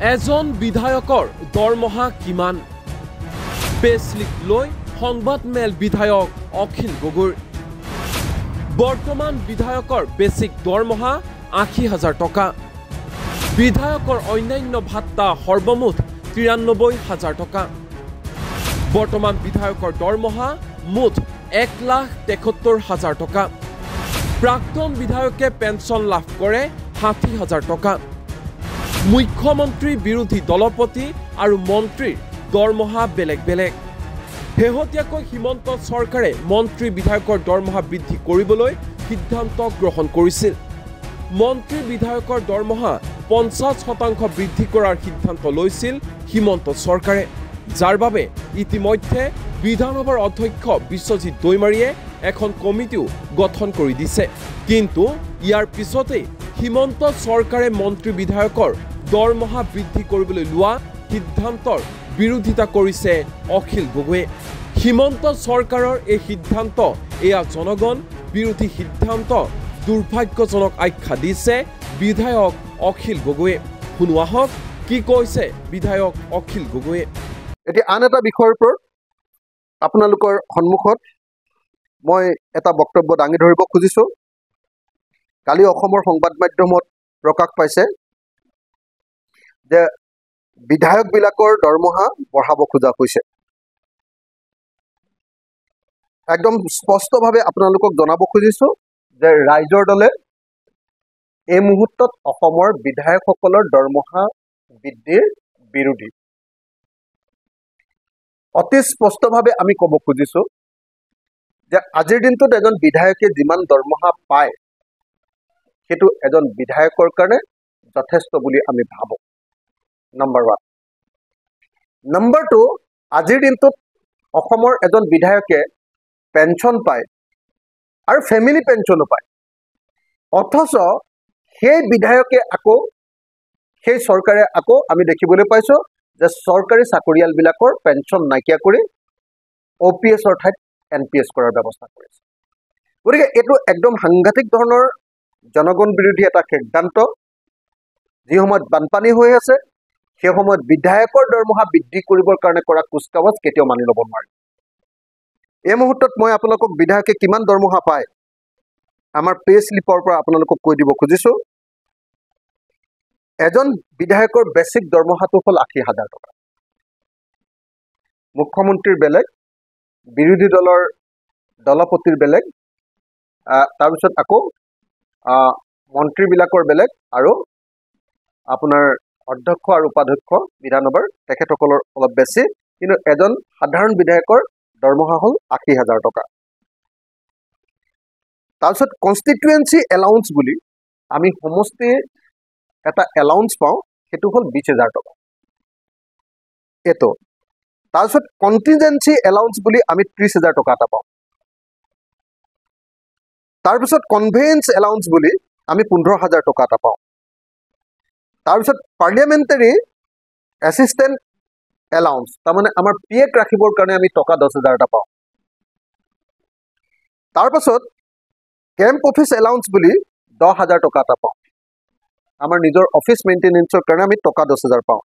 এজন বিধায়কৰ দৰমহা কিমান? পেছলিপ লৈ সংবাদমেল বিধায়ক অখিল গগৈৰ। বৰ্তমান বিধায়কৰ বেছিক দৰমহা ৮০,০০০ টকা। বিধায়কৰ অন্যান্য ভাত্তা সৰ্বমুঠ ৯৩,০০০ টকা। বৰ্তমান বিধায়কৰ দৰমহা মুঠ ১,৭৩,০০০ টকা। প্ৰাক্তন বিধায়কে পেঞ্চন লাভ কৰে ৬০,০০০ টকা। মুখ্যমন্ত্ৰী বিৰোধী দলপতি আৰু মন্ত্ৰীৰ দৰমহা বেলেগ বেলেগ। শেহতীয়াকৈ হিমন্ত চৰকাৰে মন্ত্ৰী বিধায়কৰ দৰমহা বৃদ্ধি কৰিবলৈ সিদ্ধান্ত গ্ৰহণ কৰিছিল। মন্ত্ৰী বিধায়কৰ দৰমহা ৫০% বৃদ্ধি কৰাৰ সিদ্ধান্ত লৈছিল হিমন্ত চৰকাৰে, যাৰ বাবে ইতিমধ্যে বিধানসভাৰ অধ্যক্ষ বিশ্বজিৎ দৈমাৰীয়ে এখন কমিটিও গঠন কৰি দিছে। কিন্তু ইয়াৰ পিছতেই হিমন্ত চৰকাৰে মন্ত্ৰী বিধায়কৰ দৰমহা বৃদ্ধি কৰিবলৈ লোৱা সিদ্ধান্তৰ বিৰোধিতা কৰিছে অখিল গগৈয়ে। হিমন্ত চৰকাৰৰ এই সিদ্ধান্ত এয়া জনগণ বিৰোধী সিদ্ধান্ত দুৰ্ভাগ্যজনক আখ্যা দিছে বিধায়ক অখিল গগৈয়ে। শুনোৱা হওক কি কৈছে বিধায়ক অখিল গগৈয়ে। এতিয়া আন এটা বিষয়ৰ ওপৰত আপোনালোকৰ সন্মুখত মই এটা বক্তব্য দাঙি ধৰিব খুজিছোঁ। কালি অসমৰ সংবাদ মাধ্যমত প্ৰকাশ পাইছে যে বিধায়কবিলাকৰ দৰমহা বঢ়াব খোজা হৈছে। একদম স্পষ্টভাৱে আপোনালোকক জনাব খুজিছোঁ যে ৰাইজৰ দলে এই মুহূৰ্তত অসমৰ বিধায়কসকলৰ দৰমহা বৃদ্ধিৰ বিৰোধী। অতি স্পষ্টভাৱে আমি ক'ব খুজিছোঁ যে আজিৰ দিনটোত এজন বিধায়কে যিমান দৰমহা পায় সেইটো এজন বিধায়কৰ কাৰণে যথেষ্ট বুলি আমি ভাবোঁ। নম্বৰ 1। নম্বৰ 2, আজিৰ দিনটোত অসমৰ এজন বিধায়কে পেঞ্চন পায় আৰু ফেমিলি পেঞ্চনো পায়। অথচ সেই বিধায়কে সেই চৰকাৰে আমি দেখিবলৈ পাইছোঁ যে চৰকাৰী চাকৰিয়ালবিলাকৰ পেঞ্চন নাইকিয়া কৰি OPSৰ ঠাইত NPS কৰাৰ ব্যৱস্থা কৰিছে। গতিকে এইটো একদম সাংঘাতিক ধৰণৰ জনগণ বিৰোধী এটা সিদ্ধান্ত। যি সময়ত বানপানী হৈ আছে সেই সময়ত বিধায়কৰ দৰমহা বৃদ্ধি কৰিবৰ কাৰণে কৰা কুচকাৱাজ কেতিয়াও মানি ল'ব নোৱাৰে। এই মুহূৰ্তত মই আপোনালোকক বিধায়কে কিমান দৰমহা পায় আমাৰ পে শ্লিপৰ পৰা আপোনালোকক কৈ দিব খুজিছোঁ। এজন বিধায়কৰ বেছিক দৰমহাটো হ'ল ৮০,০০০ টকা। মুখ্যমন্ত্ৰীৰ বেলেগ, বিৰোধী দলৰ দলপতিৰ বেলেগ, তাৰপিছত মন্ত্ৰীবিলাকৰ বেলেগ আৰু আপোনাৰ অধ্যক্ষ আৰু উপাধ্যক্ষ বিধানসভাৰ তেখেতসকলৰ অলপ বেছি। কিন্তু এজন সাধাৰণ বিধায়কৰ দৰমহা হ'ল ৮০,০০০ টকা। তাৰপিছত কনষ্টিটুৱেঞ্চি এলাউন্স বুলি আমি সমষ্টিৰ এটা এলাউন্স পাওঁ, সেইটো হ'ল ২০,০০০ টকা। এইটো তাৰপিছত কণ্টিনজেঞ্চি এলাউন্স বুলি আমি ৩০,০০০ টকা এটা পাওঁ। তাৰপিছত কনভেয়েন্স এলাউন্স বুলি আমি ১৫,০০০ টকা এটা পাওঁ। তাৰপিছত পাৰ্লিয়ামেণ্টাৰী এছিষ্টেণ্ট এলাউন্স, তাৰমানে আমাৰ PAক ৰাখিবৰ কাৰণে আমি টকা ১০,০০০ এটা পাওঁ। তাৰপাছত কেম্প অফিচ এলাউন্স বুলি ১০,০০০ টকা এটা পাওঁ। আমাৰ নিজৰ অফিচ মেইনটেনেন্সৰ কাৰণে আমি টকা ১০,০০০ পাওঁ।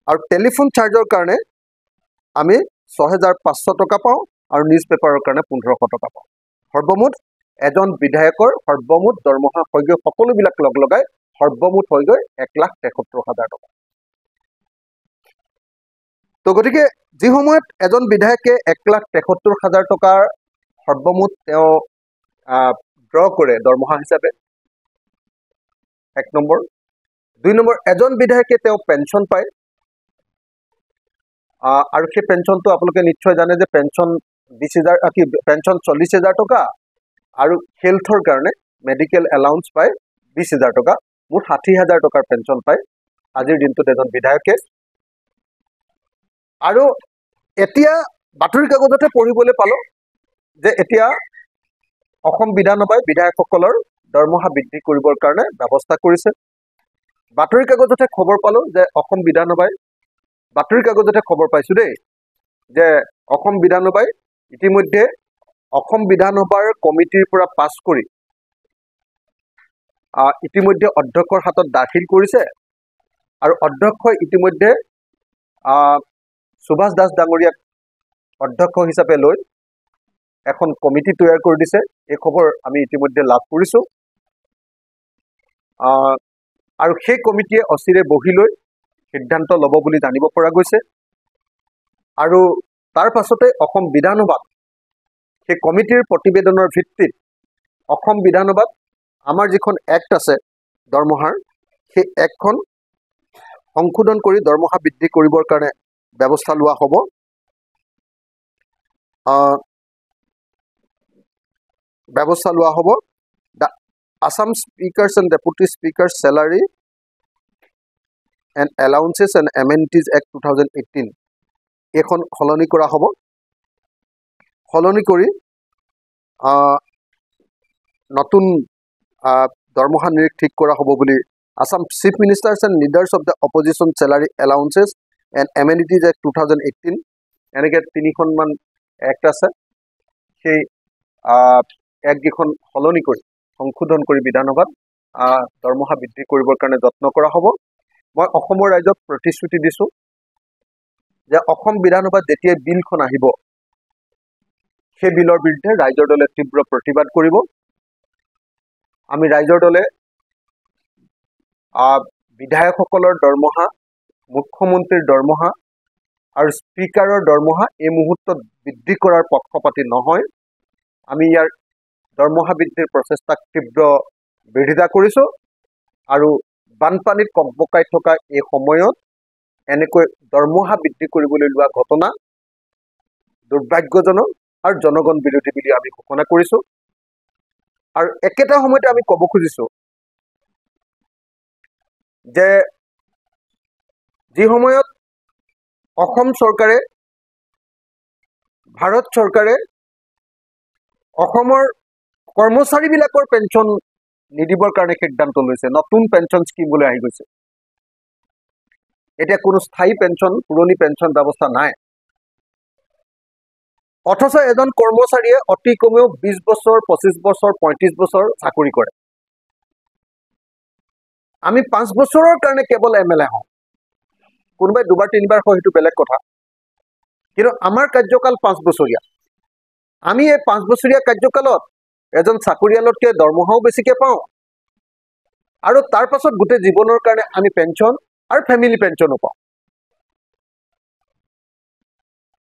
আৰু টেলিফোন চাৰ্জৰ কাৰণে আমি ৬,৫০০ টকা পাওঁ আৰু নিউজ পেপাৰৰ কাৰণে ১৫০০ টকা পাওঁ। সৰ্বমুঠ এজন বিধায়কৰ সৰ্বমুঠ দৰমহা হৈ গৈ সকলোবিলাক লগাই সৰ্বমুঠ হৈ গৈ ১,৭৩,০০০ টকা। তো গতিকে যি সময়ত এজন বিধায়কে ১,৭৩,০০০ টকাৰ সৰ্বমুঠ তেওঁ ড্ৰ কৰে দৰমহা হিচাপে, ১ নম্বৰ। ২ নম্বৰ, এজন বিধায়কে তেওঁ পেঞ্চন পায় আৰু সেই পেঞ্চনটো আপোনালোকে নিশ্চয় জানে যে পেঞ্চন ৪০,০০০ টকা আৰু হেল্থৰ কাৰণে মেডিকেল এলাউন্স পায় ২০,০০০ টকা। মুঠ ৬০,০০০ টকাৰ পেঞ্চন পায় আজিৰ দিনটোত এজন বিধায়কে। আৰু এতিয়া বাতৰি কাকততে পঢ়িবলৈ পালোঁ যে এতিয়া অসম বিধানসভাই বিধায়কসকলৰ দৰমহা বৃদ্ধি কৰিবৰ কাৰণে ব্যৱস্থা কৰিছে। বাতৰি কাকততে খবৰ পালোঁ যে অসম বিধানসভাই, বাতৰি কাকততে খবৰ পাইছোঁ দেই, যে অসম বিধানসভাই ইতিমধ্যে অসম বিধানসভাৰ কমিটিৰ পৰা পাছ কৰি ইতিমধ্যে অধ্যক্ষৰ হাতত দাখিল কৰিছে আৰু অধ্যক্ষই ইতিমধ্যে সুভাষ দাস ডাঙৰীয়াক অধ্যক্ষ হিচাপে লৈ এখন কমিটি তৈয়াৰ কৰি দিছে। এই খবৰ আমি ইতিমধ্যে লাভ কৰিছোঁ। আৰু সেই কমিটিয়ে অচিৰে বহি লৈ সিদ্ধান্ত ল'ব বুলি জানিব পৰা গৈছে। আৰু তাৰ পাছতে অসম বিধানসভাত সেই কমিটিৰ প্ৰতিবেদনৰ ভিত্তিত অসম বিধানসভাত আমাৰ যিখন এক্ট আছে দৰমহাৰ, সেই এক্টখন সংশোধন কৰি দৰমহা বৃদ্ধি কৰিবৰ কাৰণে ব্যৱস্থা লোৱা হ'ব। The Assam speakers and deputy speakers salary and allowances and amenities act 2018 এইখন সলনি কৰা হ'ব। সলনি কৰি নতুন দৰমহা নিৰিখ ঠিক কৰা হ'ব বুলি Assam chief ministers and leaders of the opposition salary allowances and amenities act 2018 এনেকৈ 3খনমান এক্ট আছে। সেই এক্টকেইখন সলনি কৰি সংশোধন কৰি বিধানসভাত দৰমহা বৃদ্ধি কৰিবৰ কাৰণে যত্ন কৰা হ'ব। মই অসমৰ ৰাইজক প্ৰতিশ্ৰুতি দিছোঁ যে অসম বিধানসভাত যেতিয়া বিলখন আহিব, সেই বিলৰ বিৰুদ্ধে ৰাইজৰ দলে তীব্ৰ প্ৰতিবাদ কৰিব। আমি ৰাইজৰ দলে বিধায়কসকলৰ দৰমহা, মুখ্যমন্ত্ৰীৰ দৰমহা আৰু স্পীকাৰৰ দৰমহা এই মুহূৰ্তত বৃদ্ধি কৰাৰ পক্ষপাতী নহয়। আমি ইয়াৰ দৰমহা বৃদ্ধিৰ প্ৰচেষ্টাক তীব্ৰ বিৰোধিতা কৰিছোঁ। আৰু বানপানীত ককবকাই থকা এই সময়ত এনেকৈ দৰমহা বৃদ্ধি কৰিবলৈ লোৱা ঘটনা দুৰ্ভাগ্যজনক আৰু জনগণ বিৰোধী বুলি আমি ঘোষণা কৰিছোঁ। আৰু একেটা সময়তে আমি ক'ব খুজিছোঁ যে যি সময়ত অসম চৰকাৰে, ভাৰত চৰকাৰে অসমৰ কৰ্মচাৰীবিলাকৰ পেঞ্চন নিদিবৰ কাৰণে সিদ্ধান্ত লৈছে, নতুন পেঞ্চন স্কিমলৈ আহি গৈছে। এতিয়া কোনো স্থায়ী পেঞ্চন, পুৰণি পেঞ্চন ব্যৱস্থা নাই। অথচ এজন কৰ্মচাৰীয়ে অতি কমেও 20 বছৰ, 25 বছৰ, 35 বছৰ চাকৰি কৰে। আমি 5 বছৰৰ কাৰণে কেৱল MLA হওঁ, কোনোবাই 2বাৰ 3বাৰ হয়, সেইটো বেলেগ কথা। কিন্তু আমাৰ কাৰ্যকাল 5 বছৰীয়া। আমি এই 5 বছৰীয়া কাৰ্যকালত এজন চাকৰিয়ালতকৈ দৰমহাও বেছিকৈ পাওঁ, আৰু তাৰ পাছত গোটেই জীৱনৰ কাৰণে আমি পেঞ্চন আৰু ফেমিলি পেঞ্চনো পাওঁ।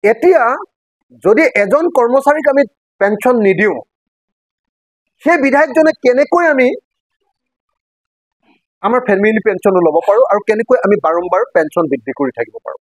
এতিয়া যদি এজন কৰ্মচাৰীক আমি পেঞ্চন নিদিওঁ, সেই বিধায়কজনে কেনেকৈ আমি আমাৰ ফেমিলি পেঞ্চনো ল'ব পাৰোঁ আৰু কেনেকৈ আমি বাৰম্বাৰ পেঞ্চন বৃদ্ধি কৰি থাকিব পাৰোঁ।